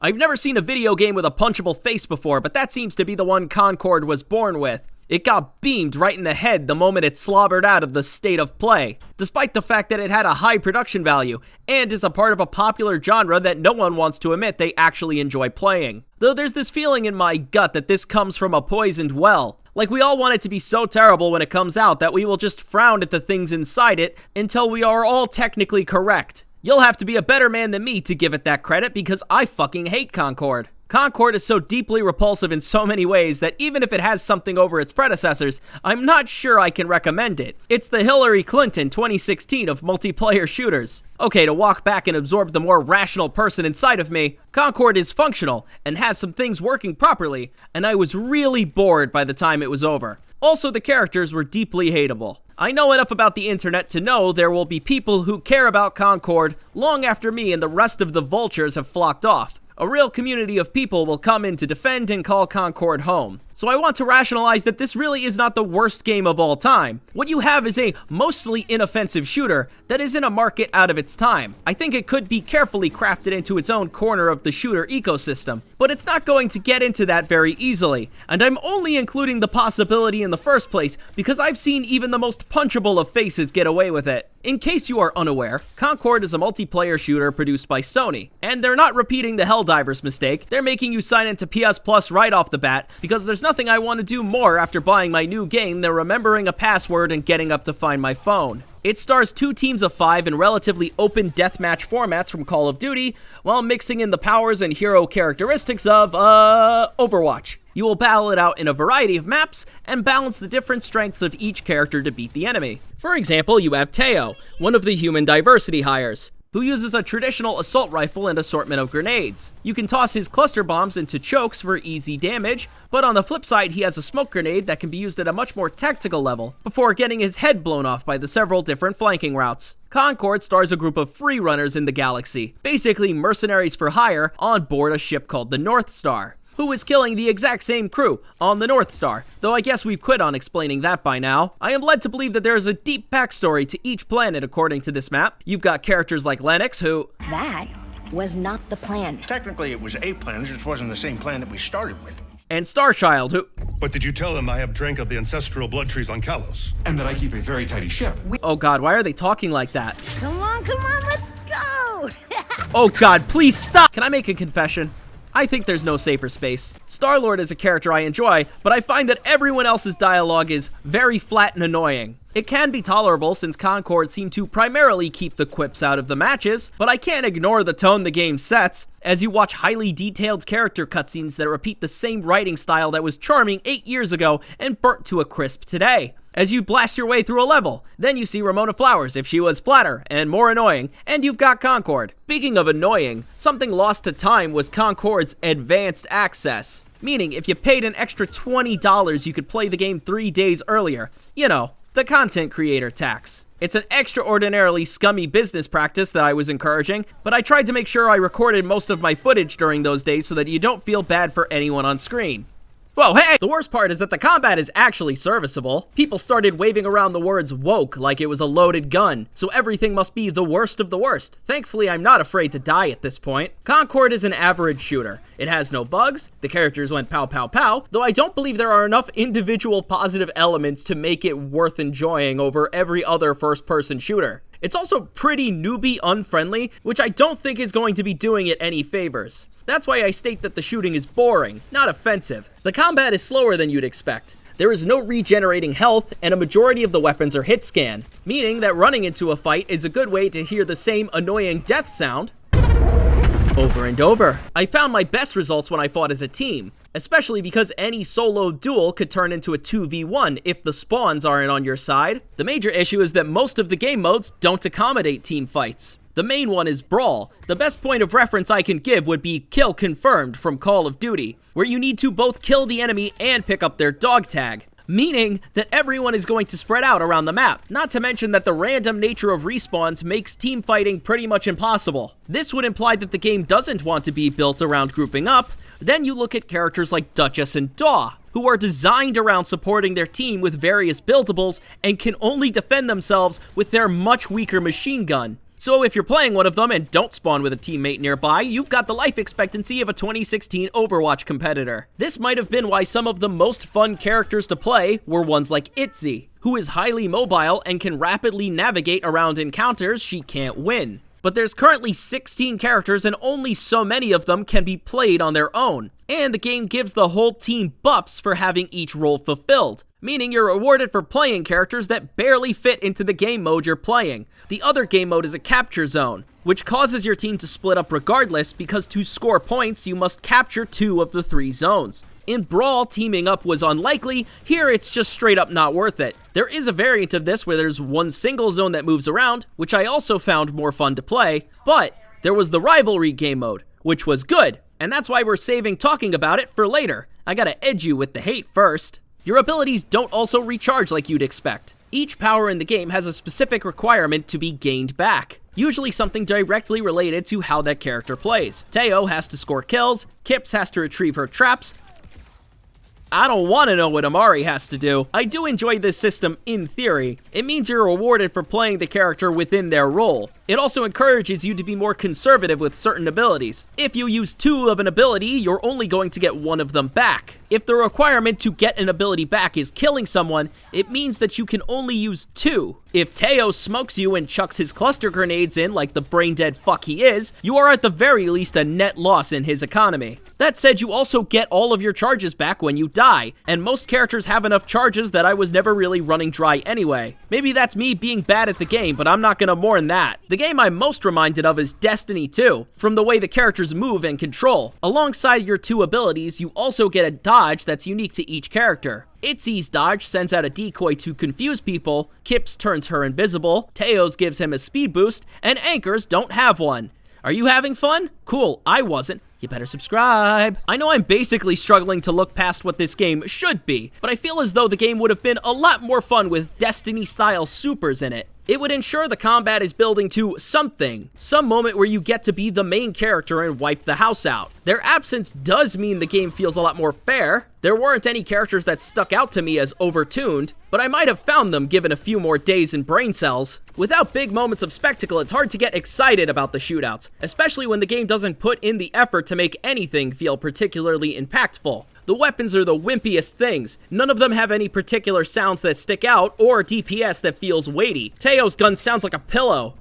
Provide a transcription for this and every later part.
I've never seen a video game with a punchable face before, but that seems to be the one Concord was born with. It got beamed right in the head the moment it slobbered out of the state of play, despite the fact that it had a high production value, and is a part of a popular genre that no one wants to admit they actually enjoy playing. Though there's this feeling in my gut that this comes from a poisoned well. Like we all want it to be so terrible when it comes out that we will just frown at the things inside it until we are all technically correct. You'll have to be a better man than me to give it that credit because I fucking hate Concord. Concord is so deeply repulsive in so many ways that even if it has something over its predecessors, I'm not sure I can recommend it. It's the Hillary Clinton 2016 of multiplayer shooters. Okay, to walk back and absorb the more rational person inside of me, Concord is functional and has some things working properly, and I was really bored by the time it was over. Also, the characters were deeply hateable. I know enough about the internet to know there will be people who care about Concord long after me and the rest of the vultures have flocked off. A real community of people will come in to defend and call Concord home. So I want to rationalize that this really is not the worst game of all time. What you have is a mostly inoffensive shooter that is in a market out of its time. I think it could be carefully crafted into its own corner of the shooter ecosystem, but it's not going to get into that very easily. And I'm only including the possibility in the first place because I've seen even the most punchable of faces get away with it. In case you are unaware, Concord is a multiplayer shooter produced by Sony, and they're not repeating the Helldivers mistake. They're making you sign into PS Plus right off the bat because there's nothing I want to do more after buying my new game than remembering a password and getting up to find my phone. It stars 2 teams of 5 in relatively open deathmatch formats from Call of Duty, while mixing in the powers and hero characteristics of, Overwatch. You will battle it out in a variety of maps and balance the different strengths of each character to beat the enemy. For example, you have Teo, one of the human diversity hires, who uses a traditional assault rifle and assortment of grenades. You can toss his cluster bombs into chokes for easy damage, but on the flip side, he has a smoke grenade that can be used at a much more tactical level, before getting his head blown off by the several different flanking routes. Concord stars a group of free runners in the galaxy, basically mercenaries for hire on board a ship called the North Star, who is killing the exact same crew on the North Star, though I guess we've quit on explaining that by now. I am led to believe that there is a deep backstory to each planet according to this map. You've got characters like Lennox, who... That was not the plan. Technically, it was a plan, it just wasn't the same plan that we started with. And Starchild, who... But did you tell him I have drank of the ancestral blood trees on Kalos? And that I keep a very tidy ship. Oh god, why are they talking like that? Come on, let's go! Oh god, please stop! Can I make a confession? I think there's no safer space. Star-Lord is a character I enjoy, but I find that everyone else's dialogue is very flat and annoying. It can be tolerable since Concord seem to primarily keep the quips out of the matches, but I can't ignore the tone the game sets, as you watch highly detailed character cutscenes that repeat the same writing style that was charming 8 years ago and burnt to a crisp today. As you blast your way through a level, then you see Ramona Flowers if she was flatter and more annoying, and you've got Concord. Speaking of annoying, something lost to time was Concord's advanced access, meaning if you paid an extra $20 you could play the game 3 days earlier. You know, the content creator tax. It's an extraordinarily scummy business practice that I was encouraging, but I tried to make sure I recorded most of my footage during those days so that you don't feel bad for anyone on screen. Whoa, hey! The worst part is that the combat is actually serviceable. People started waving around the words woke like it was a loaded gun, so everything must be the worst of the worst. Thankfully, I'm not afraid to die at this point. Concord is an average shooter. It has no bugs, the characters went pow pow pow, though I don't believe there are enough individual positive elements to make it worth enjoying over every other first-person shooter. It's also pretty newbie unfriendly, which I don't think is going to be doing it any favors. That's why I state that the shooting is boring, not offensive. The combat is slower than you'd expect. There is no regenerating health, and a majority of the weapons are hit scan, meaning that running into a fight is a good way to hear the same annoying death sound over and over. I found my best results when I fought as a team, especially because any solo duel could turn into a 2v1 if the spawns aren't on your side. The major issue is that most of the game modes don't accommodate team fights. The main one is Brawl. The best point of reference I can give would be Kill Confirmed from Call of Duty, where you need to both kill the enemy and pick up their dog tag, meaning that everyone is going to spread out around the map, not to mention that the random nature of respawns makes team fighting pretty much impossible. This would imply that the game doesn't want to be built around grouping up. Then you look at characters like Duchess and Daw, who are designed around supporting their team with various buildables and can only defend themselves with their much weaker machine gun. So if you're playing one of them and don't spawn with a teammate nearby, you've got the life expectancy of a 2016 Overwatch competitor. This might have been why some of the most fun characters to play were ones like Itzy, who is highly mobile and can rapidly navigate around encounters she can't win. But there's currently 16 characters and only so many of them can be played on their own. And the game gives the whole team buffs for having each role fulfilled, meaning you're rewarded for playing characters that barely fit into the game mode you're playing. The other game mode is a capture zone, which causes your team to split up regardless because to score points you must capture 2 of the 3 zones. In Brawl, teaming up was unlikely. Here, it's just straight up not worth it. There is a variant of this where there's one single zone that moves around, which I also found more fun to play, but there was the rivalry game mode, which was good, and that's why we're saving talking about it for later. I gotta edge you with the hate first. Your abilities don't also recharge like you'd expect. Each power in the game has a specific requirement to be gained back, usually something directly related to how that character plays. Teo has to score kills, Kips has to retrieve her traps. I don't want to know what Amari has to do. I do enjoy this system in theory. It means you're rewarded for playing the character within their role. It also encourages you to be more conservative with certain abilities. If you use 2 of an ability, you're only going to get 1 of them back. If the requirement to get an ability back is killing someone, it means that you can only use 2. If Teo smokes you and chucks his cluster grenades in like the brain-dead fuck he is, you are at the very least a net loss in his economy. That said, you also get all of your charges back when you die, and most characters have enough charges that I was never really running dry anyway. Maybe that's me being bad at the game, but I'm not gonna mourn that. The game I'm most reminded of is Destiny 2, from the way the characters move and control. Alongside your 2 abilities, you also get a dodge that's unique to each character. Itzy's dodge sends out a decoy to confuse people, Kips turns her invisible, Teo's gives him a speed boost, and Anchor's don't have one. Are you having fun? Cool, I wasn't. You better subscribe. I know I'm basically struggling to look past what this game should be, but I feel as though the game would have been a lot more fun with Destiny-style supers in it. It would ensure the combat is building to something, some moment where you get to be the main character and wipe the house out. Their absence does mean the game feels a lot more fair. There weren't any characters that stuck out to me as overtuned, but I might have found them given a few more days and brain cells. Without big moments of spectacle, it's hard to get excited about the shootouts, especially when the game doesn't put in the effort to make anything feel particularly impactful. The weapons are the wimpiest things. None of them have any particular sounds that stick out or DPS that feels weighty. Teo's gun sounds like a pillow.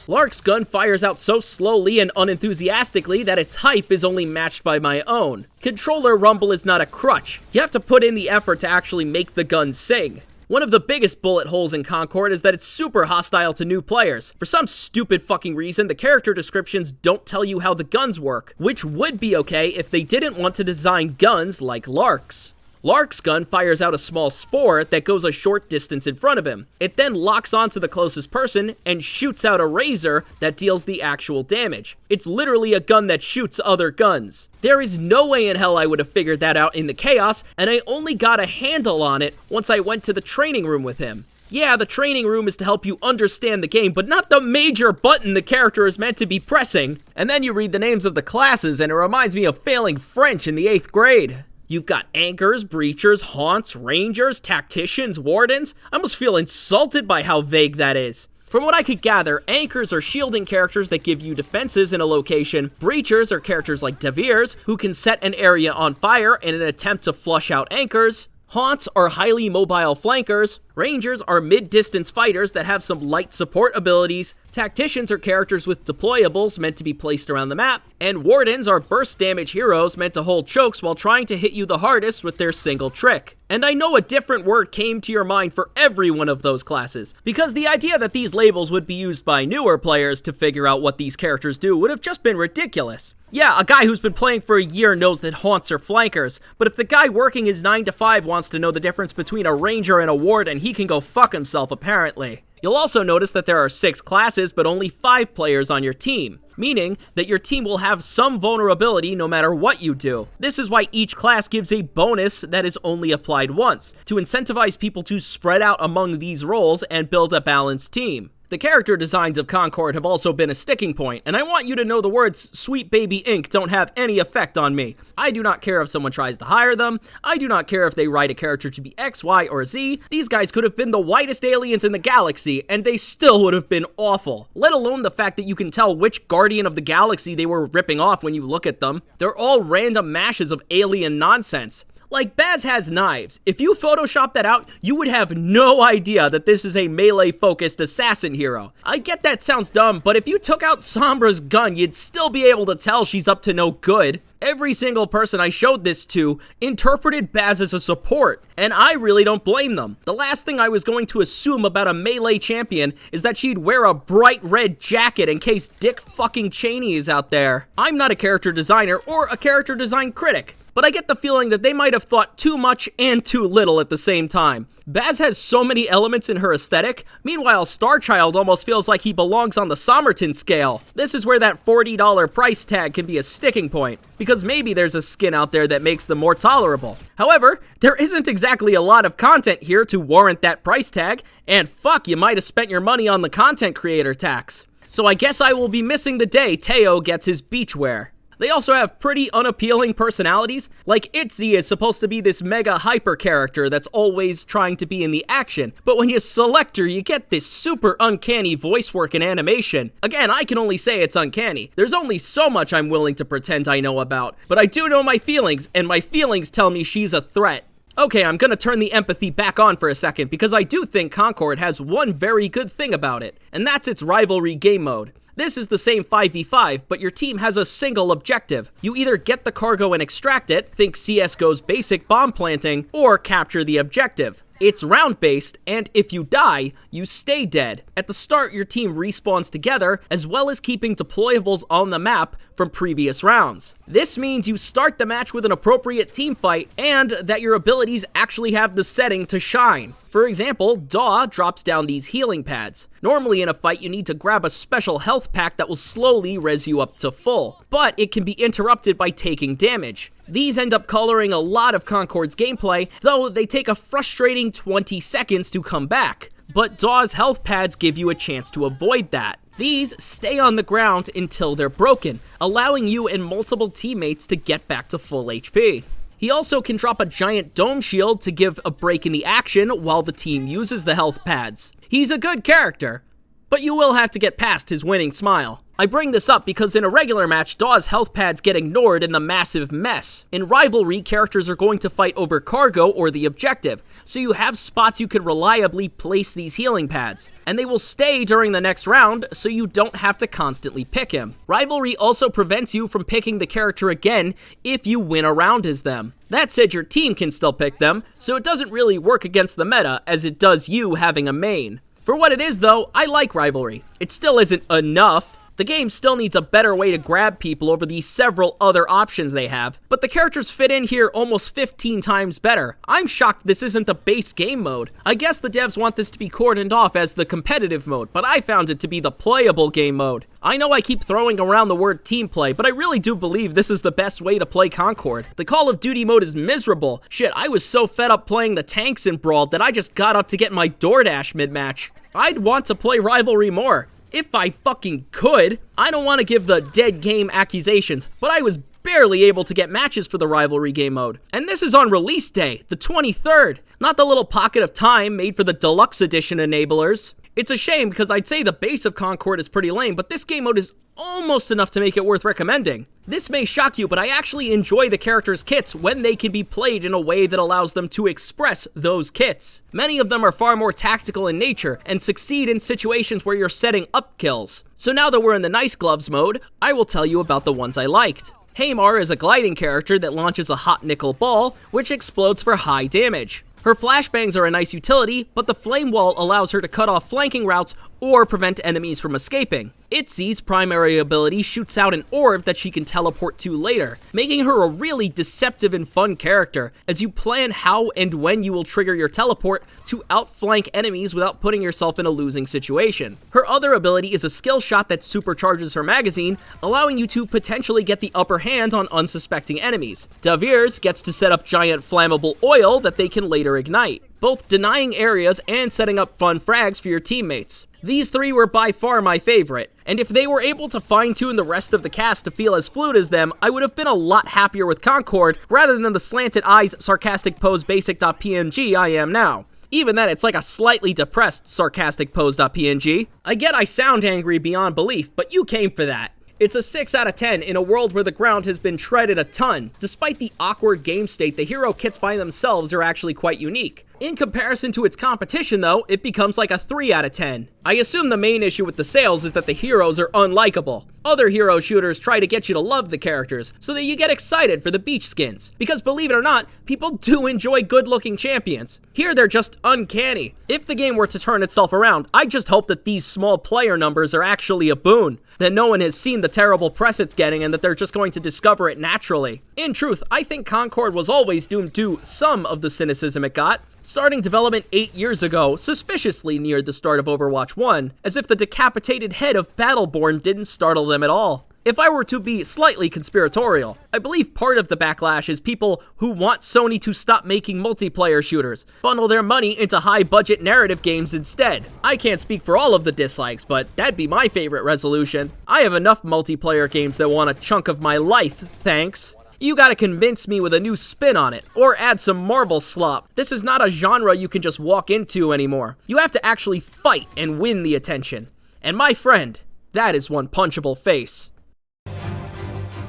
Lark's gun fires out so slowly and unenthusiastically that its hype is only matched by my own. Controller rumble is not a crutch. You have to put in the effort to actually make the gun sing. One of the biggest bullet holes in Concord is that it's super hostile to new players. For some stupid fucking reason, the character descriptions don't tell you how the guns work, which would be okay if they didn't want to design guns like Lark's. Lark's gun fires out a small spore that goes a short distance in front of him. It then locks onto the closest person and shoots out a razor that deals the actual damage. It's literally a gun that shoots other guns. There is no way in hell I would have figured that out in the chaos, and I only got a handle on it once I went to the training room with him. Yeah, the training room is to help you understand the game, but not the major button the character is meant to be pressing. And then you read the names of the classes, and it reminds me of failing French in the 8th grade. You've got anchors, breachers, haunts, rangers, tacticians, wardens. I almost feel insulted by how vague that is. From what I could gather, anchors are shielding characters that give you defenses in a location. Breachers are characters like Devirs, who can set an area on fire in an attempt to flush out anchors. Haunts are highly mobile flankers. Rangers are mid-distance fighters that have some light support abilities. Tacticians are characters with deployables meant to be placed around the map. And Wardens are burst damage heroes meant to hold chokes while trying to hit you the hardest with their single trick. And I know a different word came to your mind for every one of those classes, because the idea that these labels would be used by newer players to figure out what these characters do would have just been ridiculous. Yeah, a guy who's been playing for a year knows that haunts are flankers, but if the guy working his 9 to 5 wants to know the difference between a ranger and a warden, he can go fuck himself apparently. You'll also notice that there are 6 classes but only 5 players on your team, meaning that your team will have some vulnerability no matter what you do. This is why each class gives a bonus that is only applied once, to incentivize people to spread out among these roles and build a balanced team. The character designs of Concord have also been a sticking point, and I want you to know the words Sweet Baby Ink don't have any effect on me. I do not care if someone tries to hire them. I do not care if they write a character to be X, Y, or Z. These guys could have been the whitest aliens in the galaxy, and they still would have been awful. Let alone the fact that you can tell which Guardian of the Galaxy they were ripping off when you look at them. They're all random mashes of alien nonsense. Like, Baz has knives. If you Photoshop that out, you would have no idea that this is a melee-focused assassin hero. I get that sounds dumb, but if you took out Sombra's gun, you'd still be able to tell she's up to no good. Every single person I showed this to interpreted Baz as a support, and I really don't blame them. The last thing I was going to assume about a melee champion is that she'd wear a bright red jacket in case Dick fucking Cheney is out there. I'm not a character designer or a character design critic, but I get the feeling that they might have thought too much and too little at the same time. Baz has so many elements in her aesthetic, meanwhile Starchild almost feels like he belongs on the Somerton scale. This is where that $40 price tag can be a sticking point, because maybe there's a skin out there that makes them more tolerable. However, there isn't exactly a lot of content here to warrant that price tag, and fuck, you might have spent your money on the content creator tax. So I guess I will be missing the day Teo gets his beachwear. They also have pretty unappealing personalities, like Itzy is supposed to be this mega hyper character that's always trying to be in the action, but when you select her, you get this super uncanny voice work and animation. Again, I can only say it's uncanny. There's only so much I'm willing to pretend I know about, but I do know my feelings, and my feelings tell me she's a threat. Okay, I'm gonna turn the empathy back on for a second, because I do think Concord has one very good thing about it, and that's its rivalry game mode. This is the same 5v5, but your team has a single objective. You either get the cargo and extract it, think CSGO's basic bomb planting, or capture the objective. It's round-based, and if you die, you stay dead. At the start, your team respawns together, as well as keeping deployables on the map from previous rounds. This means you start the match with an appropriate team fight, and that your abilities actually have the setting to shine. For example, Daw drops down these healing pads. Normally in a fight, you need to grab a special health pack that will slowly res you up to full, but it can be interrupted by taking damage. These end up coloring a lot of Concord's gameplay, though they take a frustrating 20 seconds to come back. But Daw's health pads give you a chance to avoid that. These stay on the ground until they're broken, allowing you and multiple teammates to get back to full HP. He also can drop a giant dome shield to give a break in the action while the team uses the health pads. He's a good character, but you will have to get past his winning smile. I bring this up because in a regular match, Daw's health pads get ignored in the massive mess. In Rivalry, characters are going to fight over cargo or the objective, so you have spots you can reliably place these healing pads, and they will stay during the next round, so you don't have to constantly pick him. Rivalry also prevents you from picking the character again if you win a round as them. That said, your team can still pick them, so it doesn't really work against the meta as it does you having a main. For what it is though, I like Rivalry. It still isn't enough. The game still needs a better way to grab people over the several other options they have, but the characters fit in here almost 15 times better. I'm shocked this isn't the base game mode. I guess the devs want this to be cordoned off as the competitive mode, but I found it to be the playable game mode. I know I keep throwing around the word team play, but I really do believe this is the best way to play Concord. The Call of Duty mode is miserable. Shit, I was so fed up playing the tanks in Brawl that I just got up to get my DoorDash mid-match. I'd want to play Rivalry more. If I fucking could. I don't want to give the dead game accusations, but I was barely able to get matches for the Rivalry game mode. And this is on release day, the 23rd, not the little pocket of time made for the deluxe edition enablers. It's a shame because I'd say the base of Concord is pretty lame, but this game mode is almost enough to make it worth recommending. This may shock you, but I actually enjoy the characters' kits when they can be played in a way that allows them to express those kits. Many of them are far more tactical in nature and succeed in situations where you're setting up kills. So now that we're in the nice gloves mode, I will tell you about the ones I liked. Haymar is a gliding character that launches a hot nickel ball, which explodes for high damage. Her flashbangs are a nice utility, but the flame wall allows her to cut off flanking routes or prevent enemies from escaping. Itzy's primary ability shoots out an orb that she can teleport to later, making her a really deceptive and fun character, as you plan how and when you will trigger your teleport to outflank enemies without putting yourself in a losing situation. Her other ability is a skill shot that supercharges her magazine, allowing you to potentially get the upper hand on unsuspecting enemies. Davir's gets to set up giant flammable oil that they can later ignite, both denying areas and setting up fun frags for your teammates. These three were by far my favorite, and if they were able to fine-tune the rest of the cast to feel as fluid as them, I would have been a lot happier with Concord rather than the slanted eyes, sarcastic pose basic.png I am now. Even then, it's like a slightly depressed sarcastic pose.png. I get I sound angry beyond belief, but you came for that. It's a 6 out of 10 in a world where the ground has been treaded a ton. Despite the awkward game state, the hero kits by themselves are actually quite unique. In comparison to its competition though, it becomes like a 3 out of 10. I assume the main issue with the sales is that the heroes are unlikable. Other hero shooters try to get you to love the characters, so that you get excited for the beach skins. Because believe it or not, people do enjoy good-looking champions. Here they're just uncanny. If the game were to turn itself around, I just hope that these small player numbers are actually a boon. That no one has seen the terrible press it's getting and that they're just going to discover it naturally. In truth, I think Concord was always doomed to some of the cynicism it got. Starting development 8 years ago, suspiciously near the start of Overwatch 1, as if the decapitated head of Battleborn didn't startle them at all. If I were to be slightly conspiratorial, I believe part of the backlash is people who want Sony to stop making multiplayer shooters, funnel their money into high-budget narrative games instead. I can't speak for all of the dislikes, but that'd be my favorite resolution. I have enough multiplayer games that want a chunk of my life, thanks. You gotta convince me with a new spin on it, or add some marble slop. This is not a genre you can just walk into anymore. You have to actually fight and win the attention. And my friend, that is one punchable face.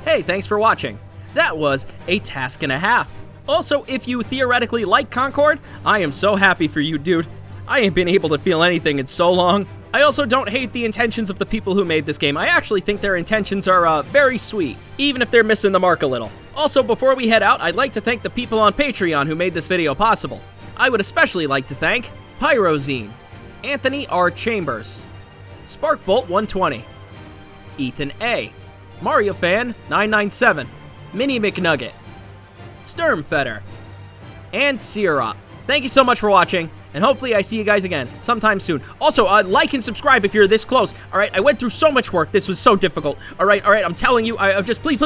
Hey, thanks for watching. That was a task and a half. Also, if you theoretically like Concord, I am so happy for you, dude. I ain't been able to feel anything in so long. I also don't hate the intentions of the people who made this game. I actually think their intentions are very sweet, even if they're missing the mark a little. Also, before we head out, I'd like to thank the people on Patreon who made this video possible. I would especially like to thank Pyrozine, Anthony R. Chambers, Sparkbolt120, Ethan A., Mario Fan 997, Mini McNugget, Sturmfetter, and Sierra. Thank you so much for watching, and hopefully I see you guys again sometime soon. Also, like and subscribe if you're this close. All right, I went through so much work. This was so difficult. All right, I'm telling you, please.